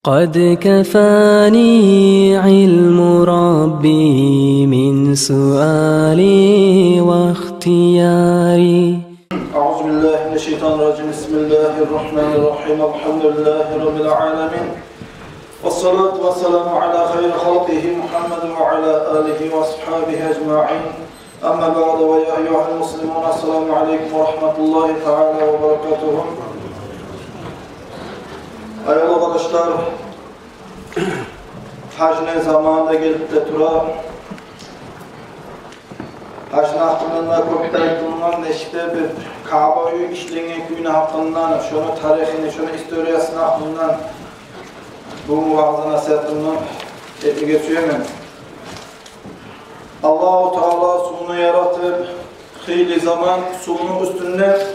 قد كفاني علم ربي من سؤالي واختياري. أعوذ بالله من الشيطان الرجيم. بسم الله الرحمن الرحيم. الحمد لله رب العالمين، والصلاة والسلام على خير خلقه محمد وعلى آله وأصحابه أجمعين. أما بعد، ويا أيها المسلمون، السلام عليكم ورحمة الله تعالى وبركاته. Ayol arkadaşlar, hacne zamanında gelip de tura, hacne hakkında köpten bulunan neşte bir Kabe'yi işlenen günü hakkından, şunu tarihini, şunu historiyasını hakkından bu muvazzana nasihatımdan geçiyorum. Allah-u Teala suyunu yaratıp, hıyli zaman suyunun üstünde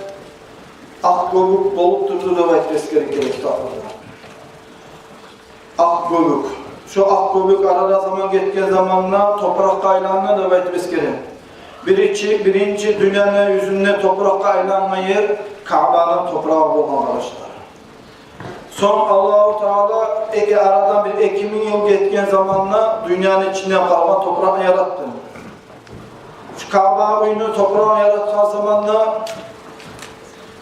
ak göbük bolup durdu da etmesi gerekir. Ak göbük. Şu ak göbük arada zaman geçken zamanla toprak kaynağına da etmesi gerekir. Birinci dünyanın yüzünde toprak kaynağına yer Kabe'nin toprağı olan arkadaşlar. Son Allah-u Teala aradan bir 2000 yıl geçken zamanla dünyanın içinden kalan toprağını yarattı. Şu Kabe oyunu toprağını yarattığı zamanla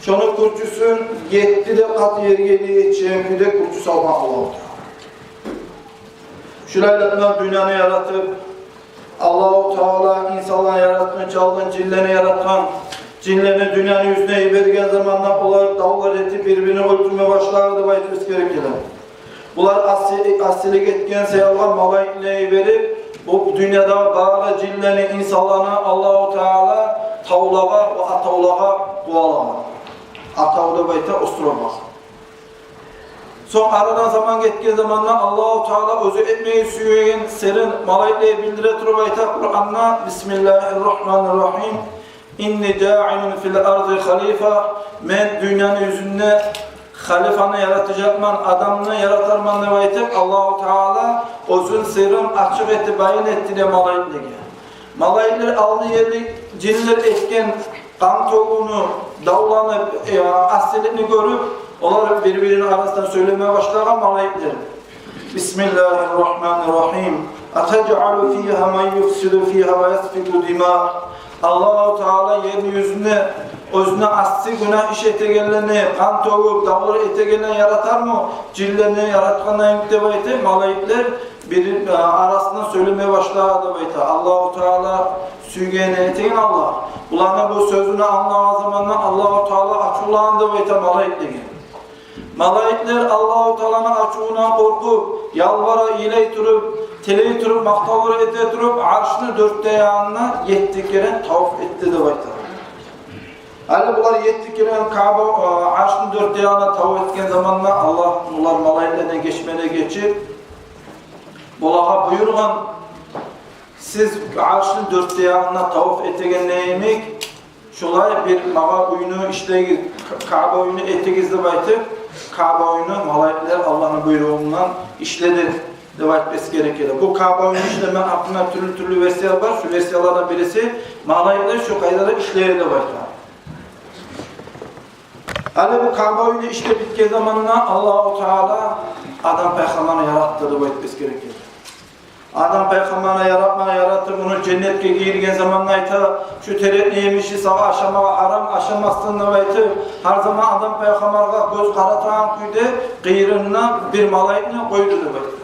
şunu kurçusun, yetti de kat yer yediği için bir de kurçu salmak Allah'u Teala. Şurayla dünyanı yaratıp, Allah-u Teala insanları yaratmış, aldın cinlerini yaratan, cinlerini dünyanın yüzüne vergen zamanla onlar dağlar etip birbirini öldürmeye başlardı ve etmesi gerekirler. Bunlar asilik etken sayılan malaikliği verip, bu dünyada bağlı cinlerini, insanlarını Allah-u Teala tavlağa ve atavlağa boğalamak. Atavda bayta osturamak. Son aradan zaman geçtiği zamanla Allah-u Teala özü etmeyi süyeyen serin malaikliği bildire turbayta Kur'an'na Bismillahirrahmanirrahim. İnni câ'ilun fil ardı halifa. Men dünyanın yüzünde halifanı yaratacakman, adamını yaratarman nevayetip Allah-u Teala özün serin açık etti, bayin etti de malaikliği. Malaikler aldı yerli cinler etken kan toğunu, davlanıp, asilini görüp, onlar birbirinin arasından söylemeye başlayan malaikler. Bismillahirrahmanirrahim. Atec'alu fîhâ men yufsidu fîhâ ve yasfiku dimâ. Allah-u Teala yeryüzünde özüne asli günah iş etegenlerini, kan toğu, davları etegenlerini yaratar mı? Cillerini yaratkandan müttebayeti malaikler bir arasından söylemeye başladı. Allah-u Teala süygene etegen Allah. Ulanın bu sözünü anladığı zamanla Allah-u Teala açılandı ve malaikleri. Malaikler Allah-u Teala'nın açığından korkup, yalvara iley durup, teleyi durup, maktavur ete durup, arşını dörtte yanına yettiklerin tavaf etti de bayta. Yani bunlar yettiklerin Kabe arşını dörtte yanına tavaf etken zamanla Allah bunlar malaiklerine geçmene geçip, bulağa buyurgan, siz arşını dörtte yanına tavaf etegen neymek? Şolay bir mağa oyunu işte Kabe oyunu etegizde baytıp Kabe oyunu malaikler Allah'ın buyruğundan işledi devatmesi gerekir. Bu Kabe oyunu işleme hakkında türlü vesile var. Şu vesilelerden birisi malaikler şu kaydaları işleye de başlar. Hani bu Kabe oyunu işte bittiği zamanla Allah-u Teala adam peygamberini yarattı devatmesi gerekir. Adam peygamberini yarattı, bunu cennetke giyirgen zamanlayta şu teretni yemişi sağa aşamağa haram aşamastığında baytı her zaman adam peygamberine göz karatan kuydu kıyırına bir malaikine koydu baytı.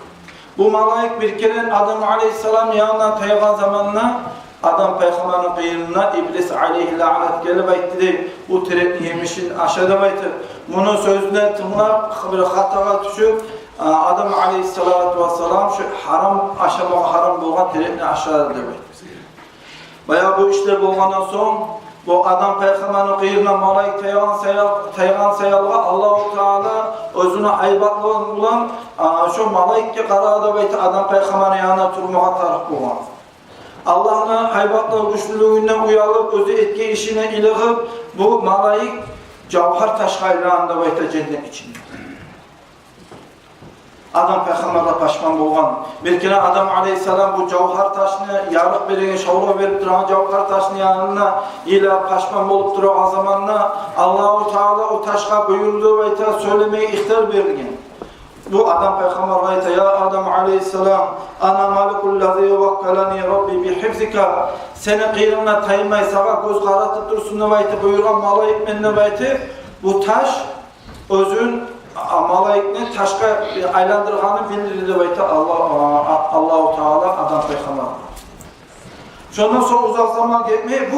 Bu malaik bir kere Adam aleyhisselam yanından taygan zamanla adam peygamberin kıyırına iblis aleyhi lanet gelip baytı bu teretni yemişin aşağıda baytı. Bunun sözüne tımlar bir hatağa düşüp Adam aleyhissalatu vesselam şu haram aşamağa haram bolgan teretini aşağıda demek. Bayağı bu işler bolgandan son bu adam peygamberin kıyırına malaik taygan sayalga Allah-u Teala özüne aybatlı olan şu malaikke qarada beyti adam peygamberin yanına turmağa tarık bolgan. Allah'ın haybatlı güçlülüğünden uyalıp özü etki işine ilgip bu malaik cavhar taşkaylarında beyti cennet içinde. Adam peygamberle paşman bolgan. Bir kere Adam aleyhisselam bu cavhar taşını yarık beregen şavra verip duran cavhar taşını yanına ile paşman bolup duran zamanla Allah-u Teala o taşka buyurdu ve söylemeye ihtar verdiğin. Bu adam peygamber ayta ya Adam aleyhisselam ana malikul lezî vakkalani rabbi bi hifzika seni kıyırına taymay sağa göz qaratıp dursun nebaytı buyurgan malayık men nebaytı bu taş özün malayıkni taşqa aylandırganı bildirdi nebaytı Allahu Teala adam peygamber. Şondan sonra uzak zaman geçmey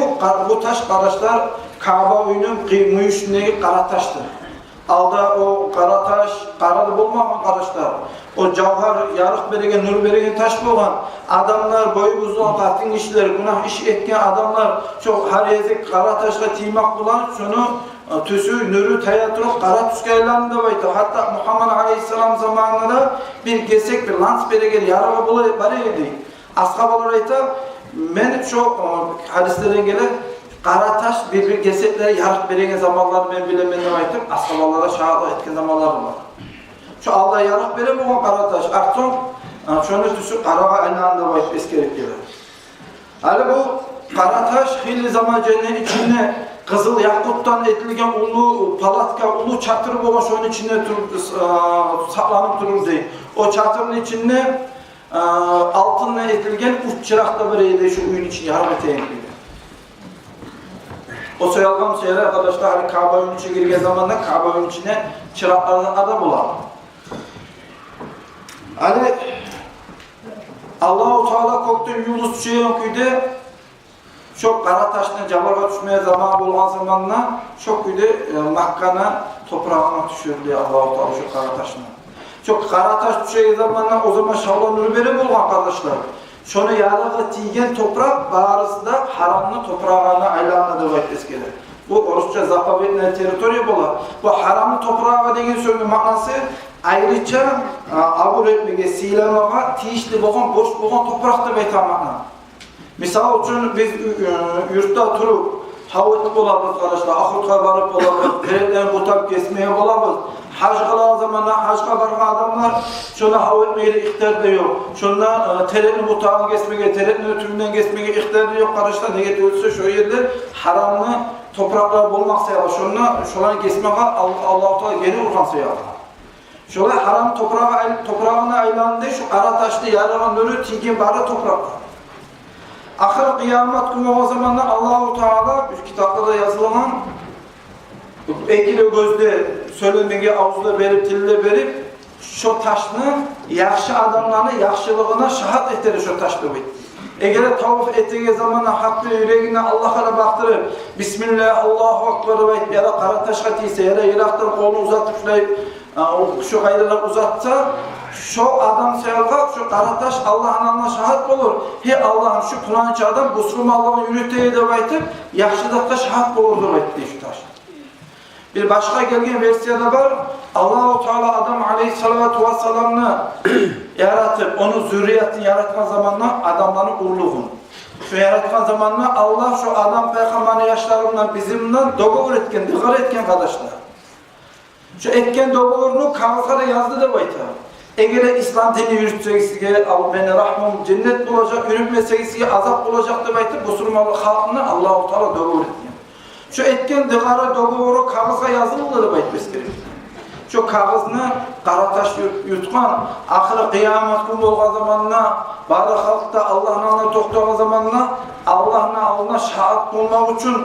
bu taş qarashlar Kaaba uyunun müyüşündeki qara taştır. Alda o qara taş, qaralı bolmagan qarashlar. O jawhar yarıq beregen, nur beregen taş bolgan adamlar boyu uzun qatın işler, günah iş etken adamlar çok har yezik qara taşga tiymak bulan şunu tüsü, nürü tayatırıp qara tüske aylandı baytı. Hatta Muhammed Aleyhisselam zamanında bir gesek bir lans beregen yarığı bulu bar edi. Ashabalar ayta men şu hadislerden gelen qara taş bir gesekleri yarıq beregen zamanlarını men bilemen dep aytıp ashabalara şahadat etken zamanlarım var. Şu Allah yarıq bere bolgan qara taş artsoň şonu tüsü qaraga aylandı bayıp eskerip gelir. Hali bu qara taş hili zaman cennet içinde kızıl yakuttan etilgen ulu palatka, ulu çatır bolgan şonun içinde saklanıp durur deyip. O çatırın içinde altınla etilgen uç çırakta bir eyde şu uyun için yarım eteğin. O soyalgam şeyler arkadaşlar hani Kaaba oyun içine girgen zamanda Kaaba oyun içine çıraklardan adam olan. Hani Allah-u Teala koktu Yunus Şeyh'in kuydu çok qara taşına jabarga düşmeye zaman bolgan zamanla çok kuydu Makka'na toprağına düşürdü Allah-u Teala şu qara taşına. Çok qara taş düşen zamanla o zaman şavlan nuru bere bolgan kardeşler. Şonu yarığı tiygen toprak bağrısında haramlı toprağına aylandı dep eskide. Bu Orusça zapavetlen teritoriya bolar. Bu haramlı toprağa degen sözün manası ayrıca abul etmege, siylamaga tiyişli bolgan, boş bolgan toprak dep aytamakna. Misal üçün biz yurtta turup havet bolabız kardeşler, ahurtga barıp bolabız, teretlerini butap kesmeye bolabız. Hac kılan zamanla hacga bargan adamlar şuna havetmeye ihtar da yok. Şuna teretini butağını kesmeye, teretini ötümünden kesmeye ihtar da yok kardeşler. Ne getiriyorsa şu yerde haramlı topraklar bulmak sayılır. Şunları kesmeye Allah-u Teala geri urgan sayılır. Şöyle haram toprağına aylandı şu qara taşlı yarıgan nörü tiygen barı toprak. Ahir kıyamet günü o zamanlar Allah-u Teala bir kitapta da yazılan ekili gözde söylemege ağızda verip tilde verip şu taşını yaxşı adamlarını yaxşılığına şahat ettirir şu taşlı bit. Eğer tavaf ettiği zamanla hakkı yüreğine Allah'a baktırıp Bismillah Allahu Ekber ve ya da qara taşga tiyse ya da Irak'tan kolunu uzatıp şu hayırlar uzatsa şu adam sayılga şu qara taş Allah'ın anına şahat olur. He Allah'ım şu plançı adam busrum Allah'ın yürütteyi de baytıp yaxşılıkta şahat olur da bayttı şu taş. Bir başka gelgen versiyada var. Allah-u Teala Adam Aleyhissalatu vesselam'ını yaratıp onu zürriyetini yaratma zamanla adamların urluğunu. Şu yaratma zamanla Allah şu adam peygamberin yaşlarından bizimden doğur etken, dikkat etken kardeşler. Şu etken doğurunu kağıtlara yazdı da bayta. Eğer İslam dini yürütseyse beni rahmım cennet bulacak, yürütmeseyse azap bulacak da bayta bu surmalı halkını Allah-u Teala doğur etken. Şu etken dikara doğru kağıza yazılıdır baytmesi gerek. Şu kağızını qara taş yutkan, ahire kıyamet günü olgan zamanla, bari halkta Allah'ın alına toktagan zamanla, Allah'ın alına şahat bulmak için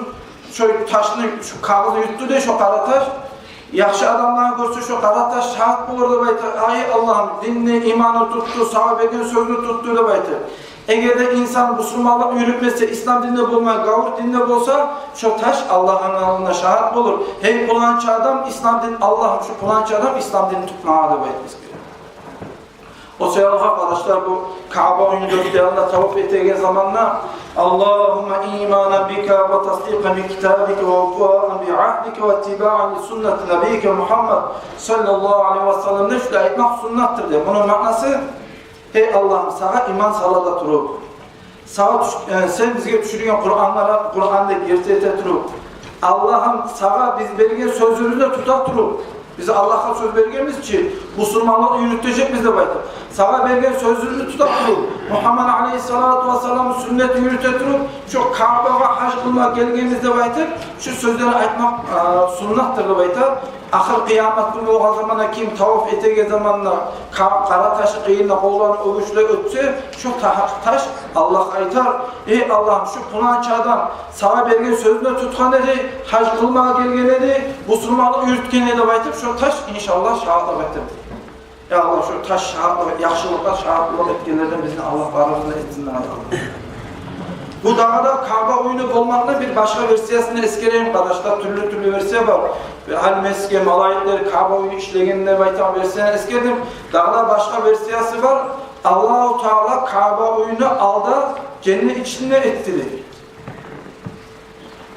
şu taşını, şu kağızı yuttu de şu qara taş, yaxşı adamlar görse şu qara taş şahat bulur da baytır. Ay Allah'ım dinini, imanı tuttu, sahabenin sözünü tuttu da baytır. Eğer de insan Müslümanlık yürütmese, İslam dininde bulmaya, gavur dininde bulsa, şu taş Allah'ın alnına şahat bulur. Hey pulançı adam, İslam din, Allah'ım şu pulançı adam, İslam dinini tutmaya da baytmaz gerekiyor. O sayılı arkadaşlar bu Kaaba oyunu dörtlerinde tavaf ettiği zamanla Allahümme imana bika ve tasdiqan bi kitabike ve vuku'an bi ahdike ve ittiba'an li sünneti nebiyike Muhammed sallallahu aleyhi ve sellem'de şöyle etmek sünnettir diye. Bunun manası hey Allah'ım sana iman salada turup sen bizge düşürgen Kur'an'da gerçekte turup Allah'ım sana biz bergen sözünüzde tutak turup bize Allah'a söz vergemiz için Müslümanlığı yürütecek bizde baytır. Sana bergen sözünü tutak turup Muhammed Aleyhisselatü Vesselam'ın sünneti yürüteturup şu Kabe'ye hac kılmak gelgenizde baytır şu sözleri aytmak sünnettir baytır. Ahir kıyamet günü o zamana kim tavaf etege zamanla kara taşı kıyına kollarını övüşle ötse şu taş Allah aytar. Ey Allah'ım şu pulançı adam sana bergen sözüne tutkan edi, hac kılmaya gelgen edi, musulmanlık yürütken edi baytıp şu taş inşallah şahitlik ettirdi. Ya Allah şu taş şahitlik, yakşılıklar şahitlik etkenlerden bizim Allah varlığına etsinler Allah. Bu dağda Kaaba oyunu olmakla bir başka versiyasını eskereyim kardeşler, türlü versiya var. Hal meske, malayetler, Kaaba oyunu işlegenler baytan versiyasını eskerdim. Dağda başka versiyası var. Allah-u Teala Kaaba oyunu alda cennet içinde etti.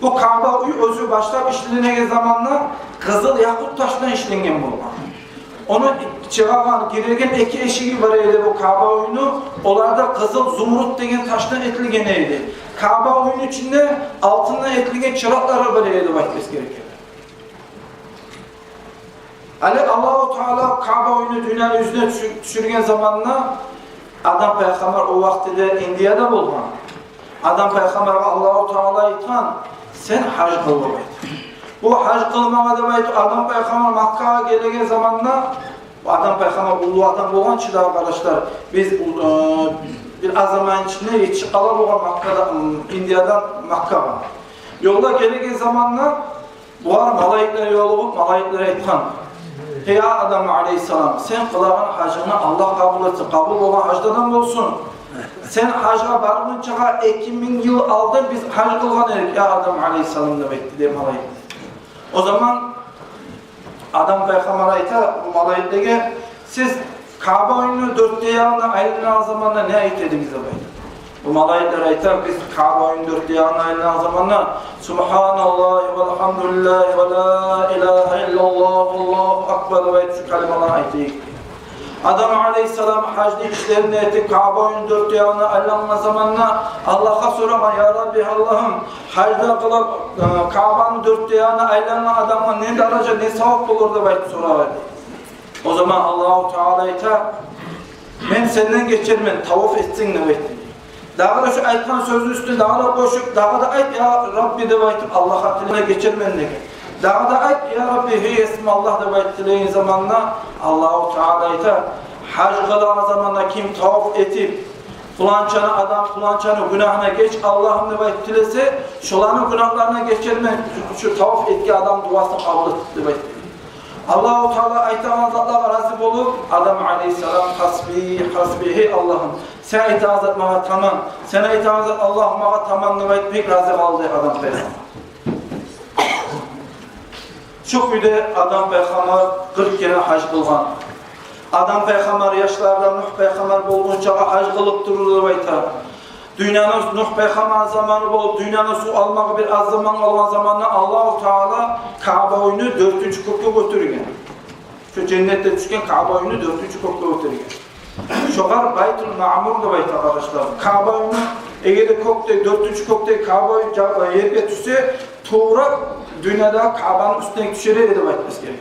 Bu Kaaba oyunu özü başta işlenene zamanla kızıl yakut taşından işlengen bulma. Onun çıragan, girerken iki eşiği var idi bu Kaaba oyunu. Onlarda kızıl zumrut degen taştan etilgen idi. Kaaba oyunu içinde altından etilgen çırakları var idi bakmamız gerekir. Allah-u Teala Kaaba oyunu dünyanın yüzüne düşürgen zamanla Adam Peygamber o vaktide Indiya'da bulman. Adam Peygamber Allah-u Teala aytan sen hac kılmaydı. Bu hac kılmama demek Adam Peygamber Makka'ya gelegen zamanla Adam Peygamber ulu adam olan için arkadaşlar biz bir az zaman içinde yetişip kalan olan Indiya'dan Makka'ya. Yolda gelegen zamanla bu ara malayikler yolu olup malayiklere aytan Ey Adam Aleyhisselam sen kılağın hacını Allah kabul etsin. Kabul olan hacdadan olsun. Sen hacga barınca 2000 yıl aldın biz hac kılgan erik. Ya Adam Aleyhisselam da bekti diye malayikler. O zaman Adam Peygamber ayta bu malayiklere siz Kaaba oyunu 4 diyarına ayrılan zamanla ne ayet ediniz baydı? Bu malayikler ayta biz Kaaba oyunu 4 diyarına ayrılan zamanla Subhanallah velhamdülillah ve la ilahe illallah Allahu akbar ve şu kelimeler ayeti. Adam Aleyhisselam hacda işlerini etip Kaaba oyunu 4 diyarına ayrılan zamanla Allah'a sorama ya Rabbi Allah'ım hacda kılıp Kaaba'nın 4 diyarına ayrılan adamla ne daraca ne sevap olur da baydı soraverdi. O zaman Allah-u Teala'ya ben senden geçirmen tavaf etsin ne bekliyor. Dağda şu aytman sözün üstüne dağda koşup dağda ayt ya Rabbi de baytıp Allah'a diline geçirmen ne. Dağda ayt ya Rabbi hey esmi Allah da bayt dileyin zamanla Allah-u Teala'ya hac kılan zamanla kim tavaf etip Fulançanı adam fulançanı günahına geç Allah'ım da bayt dilese şulanın günahlarına geçirmen şu tavaf etki adam duasını kabul etti bayt. Allah-u Teala aytan zatlara razı olup Adam Aleyhisselam hasbihi Allah'ım sen itaat et bana tamam sen itaat et Allah'ım bana tamam demek pek razı kaldı Adam Peygamber. Şu güde Adam Peygamber 40 kere hac kılgan. Adam Peygamber yaşlarda Nuh Peygamber bulgunca hac kılıp dururdu bayta. Dünyanın Nuh Peygamber zamanı bulup dünyanın su almak bir az zaman olan zamanla Allah-u Teala Kaaba oyunu 4. kökle götürgen. Şu cennette düşken Kaaba oyunu 4. kökle götürgen. Şoğar Baytul Ma'mur da bayta arkadaşlar. Kaaba oyunu eğer 4. kökte Kaaba oyunu yerge düşse tuğrak dünyada Kaaba'nın üstüne düşeri edip baytmaz gerekir.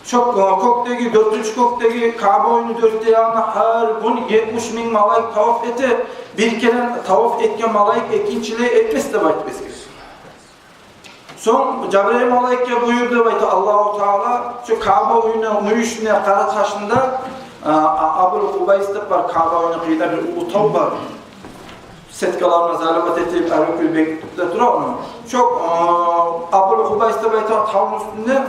Çok kökteki 4. kökteki Kaaba oyunu 4 diyarına her gün 70 bin malayik tavaf eti bir kere tavaf etken malayik ikinciliği etmesi de baytmaz gerekir. Son Cebrail malayike buyurdu baytı Allah-u Teala şu Kaaba oyunu müyüşüne kara taşında Abul Hubays'ta var Kaaba oyunu kıyıda bir utav var. Setkalarına zalamet etip Erkül Bekir'de durar mı? Çok Abul Hubays'ta baytı tavın üstünde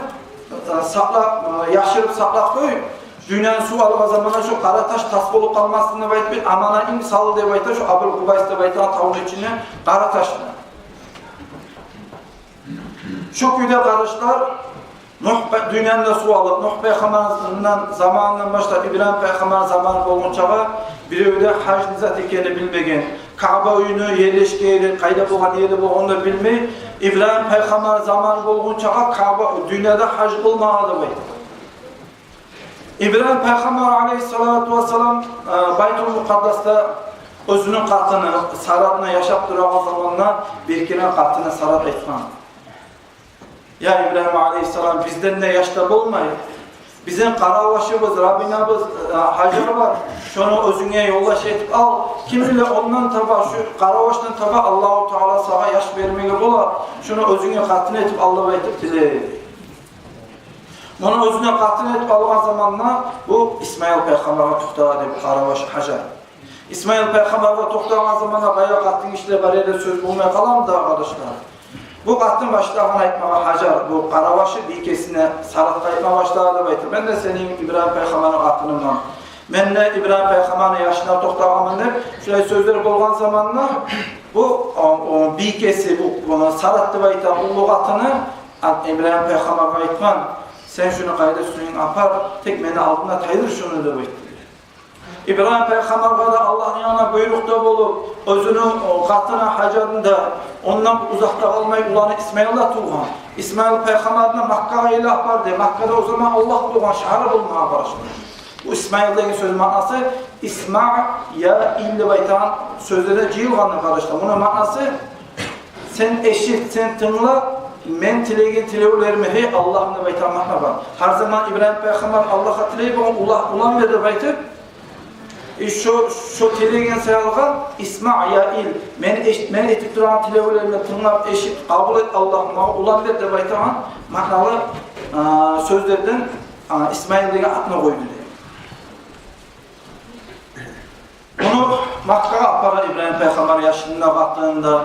yaşırıp saklak koy. Dünyanın su alma zamanı şu kara taş tas bolup kalmasını bayt bir amana in salı diye baytı şu Abul Hubays'ta baytı tavın içine kara taşına. Şu köyde kardeşler dünyanın da su alıp Nuh Peygamber'in zamanından başlayıp İbrahim Peygamber'in zamanı olunca bir öyle hac nizat ekeni bilmegen Kaaba oyunu yerleşkeyi kayda bulan yeri bulan da bilmeyi İbrahim Peygamber zamanı olunca Kaaba dünyada hac kılmağı da baytı. İbrahim Peygamber Aleyhissalatu vesselam Baytul Mukaddas'ta özünün katını saratına yaşap duran zamanla bir kere katına sarat etmem. Ya İbrahim Aleyhisselam bizden ne yaşta bulmayın. Bizim karavaşımız, Rabbinabız, Hacer var. Şunu özüne yollaş etip al. Kim bilir ondan taba, şu karavaştan taba Allah-u Teala sana yaş vermeye bola. Şunu özüne katını etip Allah'a etip dile. Bunu özüne katın etip algan zamanla bu İsmail Peygamber'e toxtağa deyip Qaravaş Hajar. İsmail Peygamber'e toxtağan zamanla bayağı katın işle bariyede söz bulmaya kalan da arkadaşlar. Bu katın başlığına aytmağa Hajar, bu Qaravaşı dikesine sarıqqa aytmağa başladı baytır. Ben de senin İbrahim Peygamber'in katınımdan. Ben de İbrahim Peygamber'in yaşına toxtağamın deyip şöyle sözleri bulgan zamanla bu dikesi, bu sarıqdı baytan bu katını İbrahim Peygamber'e aytman. Sen şunu kayda suyun apar, tek beni altına taydır şunu da baytır. İbrahim Peygamber'e de Allah'ın yanına buyrukta bulup, özünün katına Hajar'ında ondan uzakta kalmayı ulanı İsmail'la tuğan. İsmail Peygamber'ine Makka'ya ilah vardı. Makka'da o zaman Allah tuğan şahı bulmaya başladı. Bu İsmail'deki söz manası İsma' ya illi baytan sözlere cihilganlı kardeşler. Bunun manası sen eşit, sen tınla, men tilegen tilevlerimi hey Allah'ın baytan mahna var. Her zaman İbrahim Peygamber Allah'a tileyi ulan verdi baytı. Şu tilegen sayalgan İsma' ya il men etip duran tilevlerimi tınlap eşit kabul et Allah'ıma ulan verdi baytan mahnalı sözlerden İsmail'deki atına koydu. Bunu Makka'ya apara İbrahim Peygamber yaşında kattığında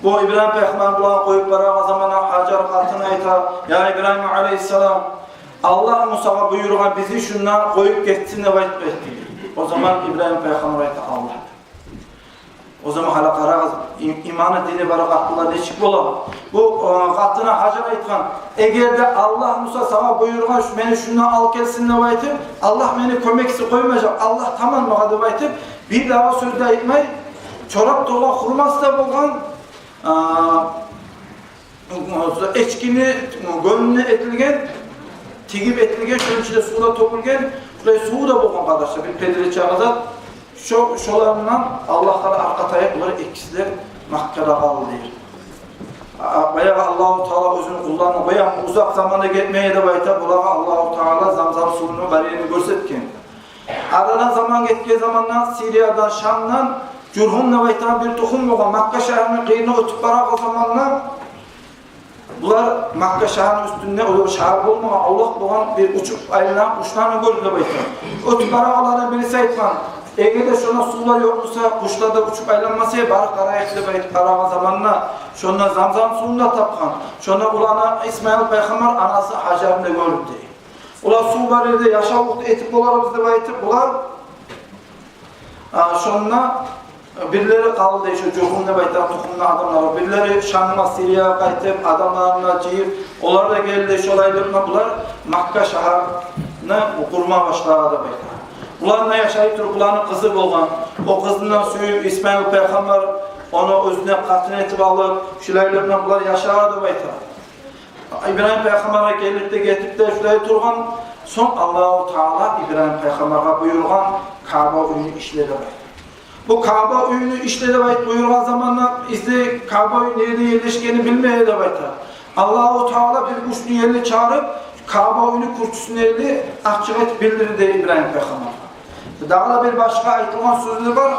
bu İbrahim Peygamber bulan koyup barağa zamana Hacer katına ayta ya İbrahim Aleyhisselam Allah Musa'ya buyurgan bizi şundan koyup geçsin de bayt etti. O zaman İbrahim Peygamber ayta Allah. O zaman hala karağız imanı dini barak aklına değişik olalım. Bu katına Hacer aytkan eğer de Allah Musa sana buyurgan beni şundan al gelsin de baytip Allah beni kömeksi koymayacak. Allah tamam mı adı baytip bir daha sözde aytmay çorap dola hurması da bolgan eçkini gönlüne etilgen tigip etilgen şunun içinde suda topulgen şuraya suyu da bolgan kardeşler bir pedire çağızat şolarından Allah'lara arka tayakları ikisiler Makka'da kaldı değil. Bayağı Allah-u Teala özünü kullanma bayağı uzak zamanda gitmeye de bayta bulağa Allah-u Teala zamzam suyunu bariyerini görsetken. Aradan zaman geçtiği zamandan Siriyadan, Şam'dan Cürhum'la baytan bir tohum olan Makka şehrinin kıyına ötüp barak o zamanla bunlar Makka şehrinin üstünde o şehir olmayan Allah boğan bir uçup ayrılan uçlarını gördü baytan. Ötüp barak olanı birisi aytman. Eğer de şuna sular yoksa kuşlar da uçup aylanmasaya barak karayaklı bayt karama zamanla şuna zamzam suyunu da tapkan. Şuna ulana İsmail Peygamber anası Hacer'inde gördü. Ular su bariyede yaşavukta etip olarımızda baytip ular şuna birileri kaldı şu Cürhum'da baytan tohumlu adamlar. Birileri Şam'a, Siriye'ye kaytıp adamlarına cihip onlar da geldi şu olaylarına bular Makka şehrine kurma başladı baytan. Ularla yaşayıp durup ulanın kızı bolgan. O kızından suyu İsmail Peygamber onu özüne katın etip alıp şulaylarına bular yaşadı bayta. İbrahim Peygamber'e gelip de getip de şuraya turgan son Allah-u Teala İbrahim Peygamber'e buyurgan Kabe uyunu işleri bayta. Bu Kabe uyunu işleri bayta buyurgan zamanlar izle Kabe uyunu nerede yerleşkeni bilmeye de bayta. Allah-u Teala bir kuşlu yerini çağırıp Kabe uyunu kurtusunu eli açık et bildirir de İbrahim Peygamber. Daha bir başka aytılan sözü var.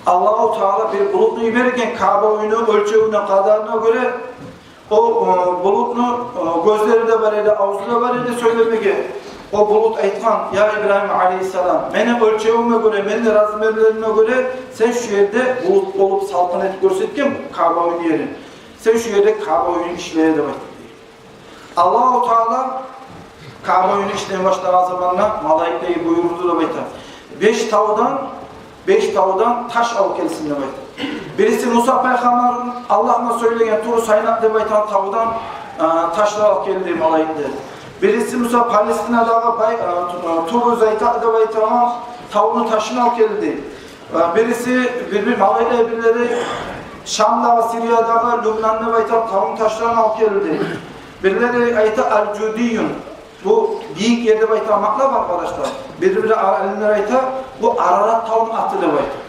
Allah-u Teala bir bulutlu verirken Kabe oyunu ölçeğine kadarına göre o bulutlu gözleri de var idi, ağzı da var idi söylemeye. O bulut aytkan ya İbrahim Aleyhisselam beni ölçeğime göre, beni razmerlerine göre sen şu yerde bulut olup saltanat görsetken Kabe oyunu yeri. Sen şu yerde Kabe oyunu işleye de başladı. Allah-u Teala Kabe oyunu işlemeye başlayan zamanla malaikayı buyurdu da bayta. 5 tavdan taş al kelsin de bayta. Birisi Musa Peygamber'in Allah'ına söylegen Tur Saynat de baytan tavdan taşlar al keldi malaikler. Birisi Musa Palestina'da Tur Zeyta de baytan tavunu taşını al keldi. Birisi malaikler birileri Şam'da, Siriye'de, Lübnan'da baytan tavun taşlarını al keldi. Birileri ayta al-Cudiyun. Bu büyük yerde baytamakla var arkadaşlar. Birbiri alimler ayta bu Ararat tavuğun atılı bayta.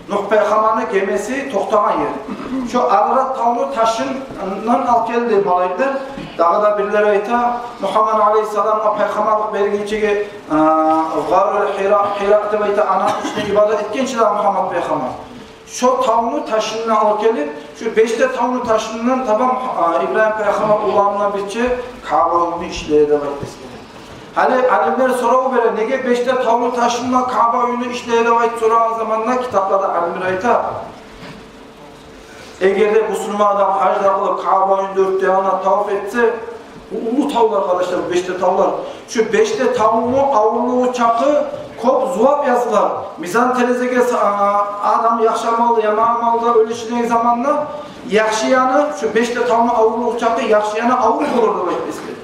Nuh Peygamber'in gemisi toktaman yer. Şu Ararat tavuğu taşından al geldi malaikler. Daha da birileri ayta Muhammed Aleyhisselam'a Peygamberlik belirginçeki Gâr-ı Hira'da bayta ana üstüne ibadet etkençiler Muhammed Peygamber. şu tavunu taşından alıp gelip, şu 5 tavunu taşından tamam İbrahim Peygamber ulanına bitçe Kabe'yi işleye devam etmesi. Hani alimler soru verir, nege 5 tavunu taşından Kabe'yi işleye devam et soran zamanla kitaplarda alimler aytar. Eğer de Müslüman adam hacda kılıp Kabe'yi 4 yana tavaf etse, ulu tavlar arkadaşlar, 5 tavlar. Şu 5 tavuğu, avurluğu, çakı, kop, zuvap yazılar. Mizan telezege adam yaşamalı, yamamalı, ölüşüne zamanla yaşayanı, şu 5 tavuğu, avurluğu, çakı, yaşayanı avur olurdu beklesin.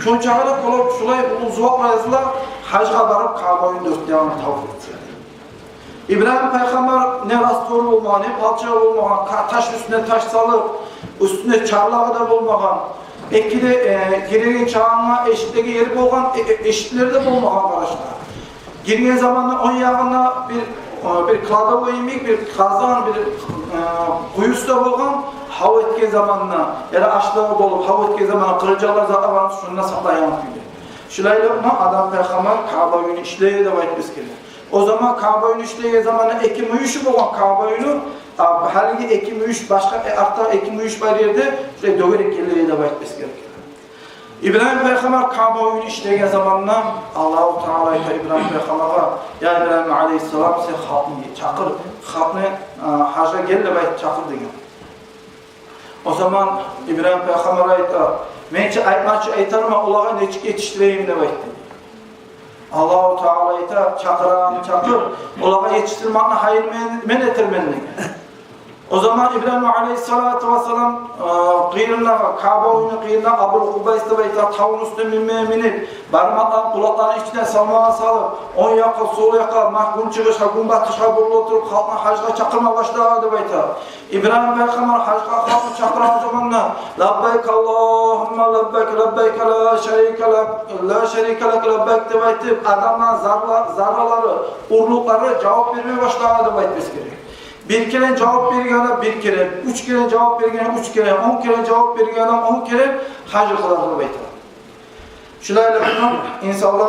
Şu çağırıp olup, şulay ulu zuvap yazılar, hacga barıp Kabe'yi 4 yana tavaf etse. İbrahim Peygamber ne rastgele olmayan, ne palçağı olmayan, taş üstüne taş salıp, üstüne çarlağı da olmayan, ekide girenin çağına eşitteki yeri bolgan, eşitleri de bolmagan arkadaşlar. Girgen zamanında 10 yağına bir klada boyumik, bir kazan, bir kuyusu da bolgan, hava etken zamanına, ya da açlığı bolup, hava etken zamanına kırıcılar zaten varmış, şununla saklayan gibi. Şulayla adam Peygamber Kabe'yi işleye devam etmesi gerekiyor. O zaman Kabe'yi işleye zamanında ekim uyuşu bolgan Kabe'yi, halbuki ekim uyuş başka artta ekim uyuş var yerde şöyle döverek gelireye devam etmesi gerekiyor. İbrahim Peygamber Kabe'yi işlegen zamanla Allah-u Teala İbrahim Peygamber'a ya İbrahim Aleyhisselam sen halkını çakır, halkını hacca gel de çakır degen. O zaman İbrahim Peygamber'a aytar, mençe aytarım Allah'a neçik yetiştireyim de aytar. Allah-u Teala aytar, çakır, Allah'a yetiştirmekle hayır men etermenlik. O zaman İbrahim Aleyhisselatü Vesselam Kabe'yi kıyırına Abul Kubays'ta ve tavuğun üstüne minip, barmakla kulakların içine salmağa salıp, 10 yaka, sol yaka, mahkum çıkış, hakum batış, habul oturup, halkına hacca çakırma başladı ve İbrahim Peygamber hacca halkını çakıran zamanla Labbayk Allahümme labbayk, labbayk la şerike lek labbayk de adamlar zarraları, urlukları cevap vermeye başladı ve gerekiyor. Bir kere cevap vergene bir kere, 3 kere cevap vergene 3 kere, 10 kere cevap vergene 10 kere hacı kılardı beyler. Şulayla bunun insanlar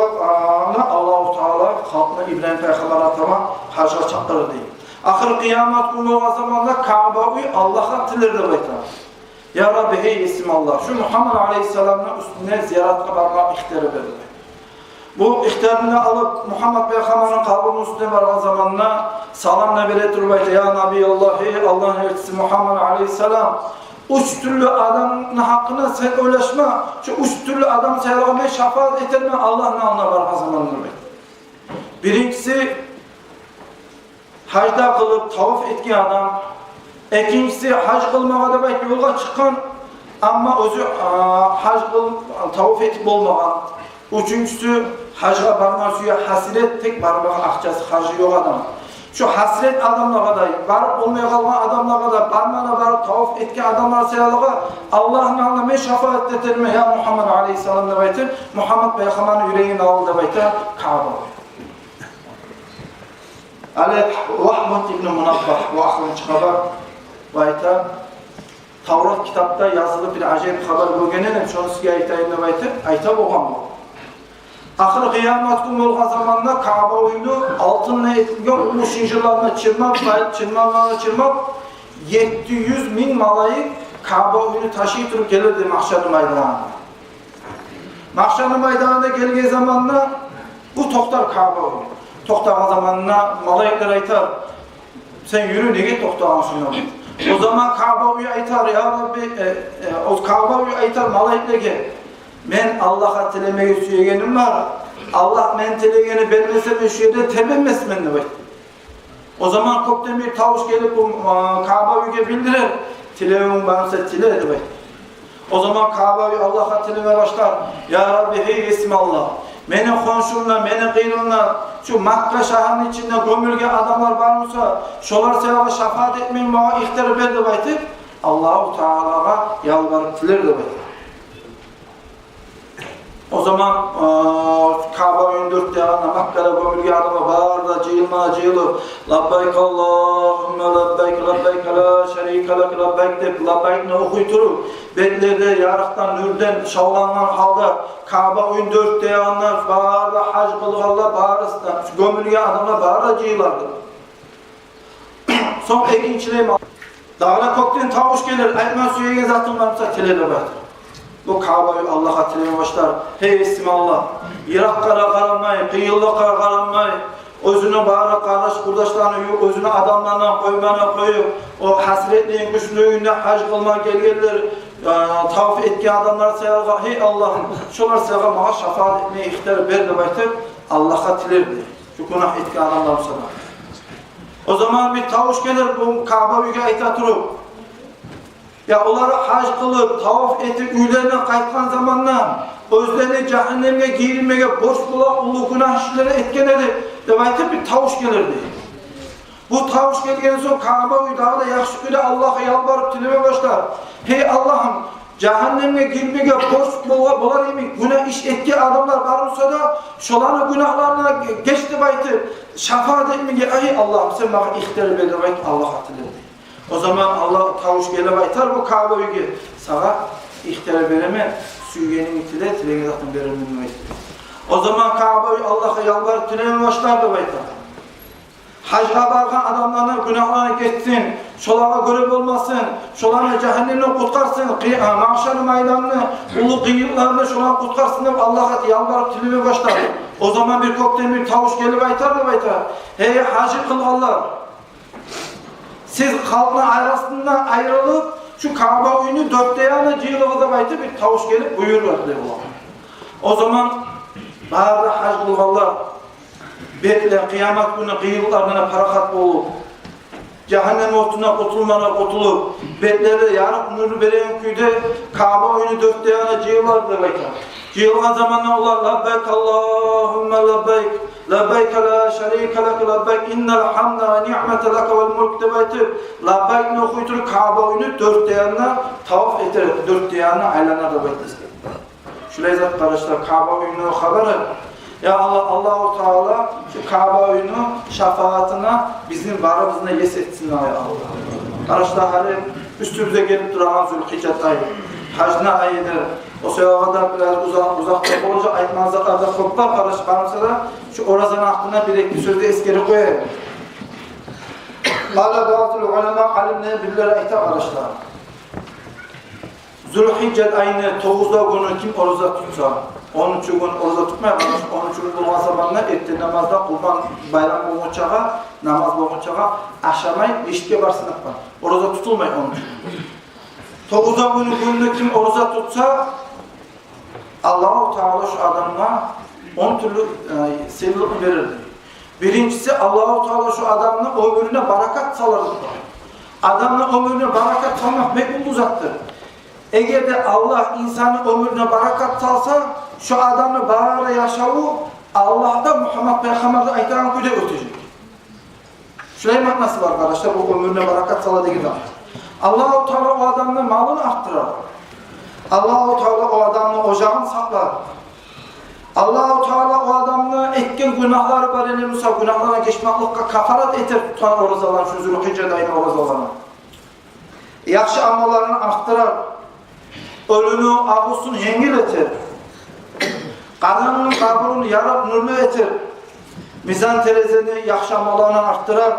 Allah-u Teala halkına İbrahim Peygamber atama hacca çakırır değil. Ahir kıyamet günü o zamanla Kabe'yi Allah'a tilirdi beyler. Ya Rabbi hey isim Allah. Şu Muhammed Aleyhisselam'ın üstüne ziyaretle varmak ihtiyarı verildi. Bu ihtiyarını alıp Muhammed Peygamber'in kabrinin üstüne varan zamanla salamla beletir ve ya Nabi Allah, hey Allah'ın elçisi Muhammed Aleyhisselam 3 türlü adamın hakkına sen ulaşma, şu 3 türlü adam selamaya şefaat eterme Allah'ın alına varan zamanla. Birincisi hacda kılıp tavaf etken adam, ikincisi hac kılmağa da belki yola çıkan ama özü hac kılıp tavaf etip olmayan, üçüncüsü hacga barmak suya hasret tek barmak akçası hacı yok adam. Şu hasret adamla kadar, varıp olmaya kalan adamla kadar, barmağına varıp tavaf etken adamlar seyalığa Allah'ın anlamaya şefaat edelim ya Muhammed Aleyhisselam da baytır, Muhammed Peygamber'in yüreğini aldı da baytır, Kabe. Vahmet İbn-i Munabbah, bu aklın çıkabar baytır, Tavrat kitapta yazılı bir acayip haber bölgenelim, şunu size aytayım da baytır, ayta boğan bu. Ahir kıyamet günü olgan zamanla Kabe'yi altınla etkilen ulu şinjirlarına çırmak, 700.000 malayık Kabe'yi taşıyıp gelirdi Mahşer-i Meydanı'na. Mahşer-i Meydanı'na geldiği zamanla bu toktar Kabe'yi. Toktan zamanla malayıklar aytar, sen yürü nege toktan şuna. O zaman Kabe'yi aytar, ya Rabbi, o Kabe'yi aytar malayıklar gel. Men Allah'a tilemeye süyegenim var. Allah men tilegeni belmese şu yerde tebemmez menni var. O zaman kopten bir tavuş gelip bu Kabe'ye bildirir. Tileğin bağımsa tile var. O zaman Kabe'yi Allah'a tileme başlar. Ya Rabbi hey ismi Allah. Meni konşumla, meni kıynımla şu Makka şahrının içinde gömülgen adamlar varsa şolar sevaba şefaat etmeyin bana ihtiyar berdi baytır. Allah-u Teala'ya yalvarıp tiler de baytır. O zaman Kabe'nin 4 yanına Makka'da gömülgen adama bağırda cıyılıp Labbayk Allahümme labbayk, labbayk la şerike lek labbayk deyip labbayk'ını okuyturup betlerde yarıktan, nürden şavlanan halda Kabe'nin 4 yanına bağırda hac kılgalla bağırısından gömülgen adamla bağırda cıyılardı. son ekinçileyim. Dağına koktuğun tavuş gelir, aytman suya gen zatın varsa telele baytır. Bu Kabe'yi Allah'a tileme başlar. Hey Bismillah. Irak'a karanmay, kıyıllığa karanmay. Özünü bağıra kardeş kurdaşlarını yok, özünü adamlarına koymana koyup, o hasretliğin güçlüğünde hac kılma gelgeler, tavaf etken adamlar sayarga, hey Allah'ım, şolar sayarga bana şefaat etmeye ihtiyar berdi baytır, Allah'a tilerdi. Şu günah etken adamlar sana. O zaman bir tavuş gelir, bu Kabe'ye aytatırıp, ya onları hac kılıp, tavaf etip, üylerine kayıtkan zamanla, özlerine cehennemge girilmeye boş bulan ulu günah işleri etken edip, devaytip bir tavuş gelirdi. Bu tavuş gelgen son Kabe'yi daha da yakışıkıyla Allah'a yalvarıp tileme başlar. Hey Allah'ım, cehennemge girmeye boş bulan emin, günah iş etken adamlar varsa da, şolanı günahlarına geçti baytip, şefaat etmeye, hey Allah'ım sen bana ihtiyar bedevayt Allah'a tilerdi. O zaman Allah tavuş gele baytar bu Kabe'ye sana ihtiyar vereme süygenin itile tilege zaten verilmemeydi. O zaman Kabe'yi Allah'a yalvarıp tileme başlardı baytar. Hacga bargan adamlarına günahlarına geçsin, şolara görev olmasın, şolarına cehennemden kutkarsın, mahşer meydanını, ulu kıyıklarını şolara kutkarsın diye Allah'a yalvarıp tileme başlardı. O zaman bir kokten bir tavuş gele baytar da baytar. Hey hacı kılganlar! Siz halkla arasından ayrılıp şu Kabe oyunu dörtte yana cihılığıda baytı bir tavuş gelip buyurlar. O zaman bağırda hac kılganlar bekle kıyamet günü kıyılıklarına parakat olup cehennem ortuna kutulup betleri yarık nuru veren köyde Kabe oyunu dörtte yana cihıllardır baytı. Cihılgan zamanla onlar labbayk Allahümme labbayk labbayk la şerike leke labbayk innel hamda ve ni'mete leke vel mulk debaytip labbayk ne okuytur Kabe oyunu dört dayanına tavaf eter, dört dayanına aylanar da baytız. Şöyle zat kardeşler Kabe oyunu haberı ya Allah-u Teala şu Kabe oyunu şefaatine bizim varımızına yes etsin ya Allah. Kardeşler hani üstümüze gelip duran Zülhicce ayı, hacna ayıdır. O sevabada biraz uzakta olacak aytmazlıklarda koplar kardeş varsa da şu orazan aklına bir ekli sözde eskeri koyayım. Kâle dağıtıl ulema alimle birileri ayta kardeşler. Zülhicce ayını 9'da günü kim oruza tutsa, 13. gün oruza tutmaya kardeş, 13. gün bulgan zamanla etti namazda kurban bayram boğunçağa, namaz boğunçağa aşamay işke barsınık var. Oruza tutulmay 13. 9'da günü kim oruza tutsa, Allah-u Teala şu adamına 10 türlü sevilik verirdi. Birincisi Allah-u Teala şu adamına ömrüne barakat salardı. Adamına ömrüne barakat salmak mekbul uzaktır. Eğer de Allah insanın ömrüne barakat salsa şu adamı bağırda yaşavu Allah'ta Muhammed Peygamber'de aytaran kuyda ötecek. Şuraya maknası var arkadaşlar bu ömrüne barakat saladığı gibi. Allah-u Teala o adamın malını arttırar. Allah-u Teala o adamın ocağını saklar. Allah-u Teala o adamın etken günahları var ele Musa günahlarına geçmeklikle kafarat eter tutan oruzalan şu Zülhicce ayını oruzalanı. Yaxşı amallarını arttırar. Ölünü, ağusunu yengil eter. Kadının kabuğunu yarab nurlu eter. Mizan terezini yaxşı amallarını arttırar.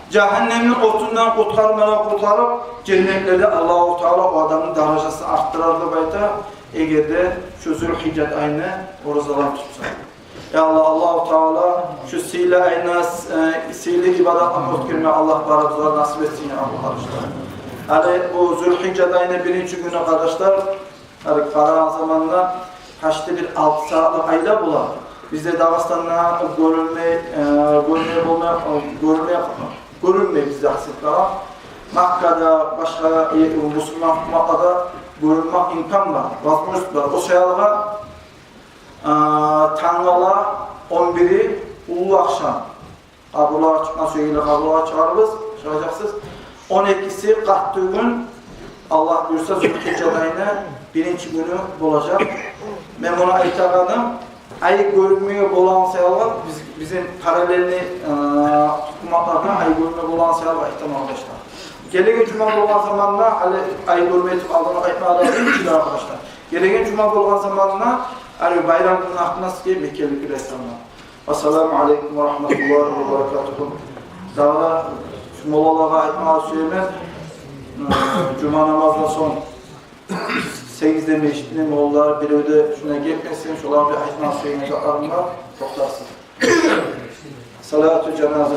Cehennemin otundan kurtarıp cennetlerde Allah-u Teala o adamın derecesini arttırardı bayta. Eğer de şu Zülhicce ayını oruzalan tutsa. Ya Allah-u Teala şu sile ayına sile ibadatla mutkirme Allah barakıza nasip etsin ya Allah kardeşler. Yani bu Zülhicce ayının 1. günü kardeşler karan zamanında kaçta bir 6 saatlik ayla bular. Bizde Dağıstan'da görülmeye bizde hasretler. Makka'da başka Müslüman hukumaklarda görülmek imkan var, vazgeçmek var. O şeyalığa Tanrı'la 11'i ulu akşam. Kabul'a çıkma söyleyle kabul'a çağırırız, çıkacaksınız. 12'si kattığı gün Allah buyursa Zülhicce ayına 1. günü olacak. Ben buna aytağanım. Ay görünmeye bolan sayılar bizim paralelli hukumatlardan ay görünmeye bolan sayılar aytam arkadaşlar. Gelegen cuma bolan zamanla ay görünmeye aldığını aytmaları için arkadaşlar. Gelegen cuma bolan zamanla bayram günü aklına sıkıya Mekke'li bir ressamlar. Esselamu Aleyküm ve Rahmetullahi ve Berekatuhu. Dağlar molalara aytmağı söyleyemez. Cuma namazdan son 8'de meşitli mollar bir öde şuna gelmesin, şolar bir aytmağı söyleyemez. Arınlar, toklarsın. Salatu cenaze.